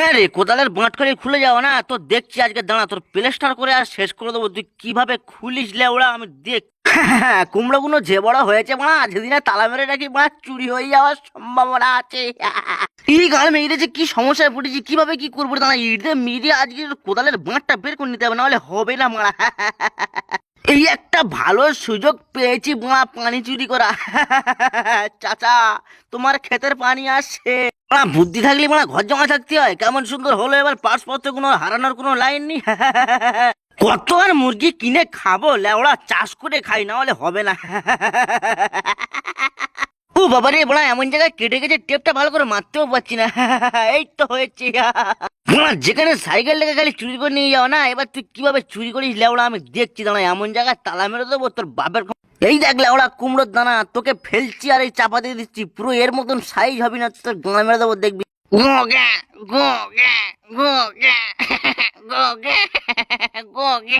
হ্যাঁ রে, কোদালের বাঁট করে খুলে যাও না তো দেখছি আজকে, দাঁড়া তোর প্লেস্টার করে আর শেষ করে দেবো। তুই কিভাবে খুলিস লেওড়া আমি দেখ। কুমড়ো গুলো যে বড় হয়েছে মা, যেদিনে তালা মেরে রাখি মা চুরি হয়ে যাওয়ার সম্ভাবনা আছে। এই গাল মেরেছে, কি সমস্যায় পড়েছি, কিভাবে কি করবো, দাঁড়া ইটে মেরে আজকে কোদালের বাঁটটা বের করে নিতে হবে, নাহলে হবে না মারা। এই একটা ভালো সুযোগ পেয়েছি মা পানি চুরি করা। চাচা, তোমার ক্ষেতের পানি আসছে। বুদ্ধি থাকলে মানে ঘর জমা থাকতে হয়। কেমন সুন্দর হলো, এবার পাসপত্র কোনো হারানোর কোনো লাইন নেই। কত আর মুরগি কিনে খাবো লেওড়া, চাষ করে খাই, না হলে হবে না। ও বাবা রে বড়া, এমন জায়গায় কেটে গেছে টেপটা ভালো করে মারতেও পারছি না। এই তো হয়েছে। বড়া, যেখানে সাইকেল লেগে খালি চুরি করে নিয়ে যাও না, এবার তুই কিভাবে চুরি করিস লেওড়া আমি দেখছি, দাঁড়া এমন জায়গায় তালা মেরে দেবো তোর বাপের। এই দেখ লেওড়া কুমড়োর দানা, তোকে ফেলছি আর এই চাপা দিয়ে দিচ্ছি, পুরো এর মতন সাইজ হবি না, তোর গাঁ মেরে দেবো দেখবি। গো গে, গো গে, গো গে, গো গে, গো গে।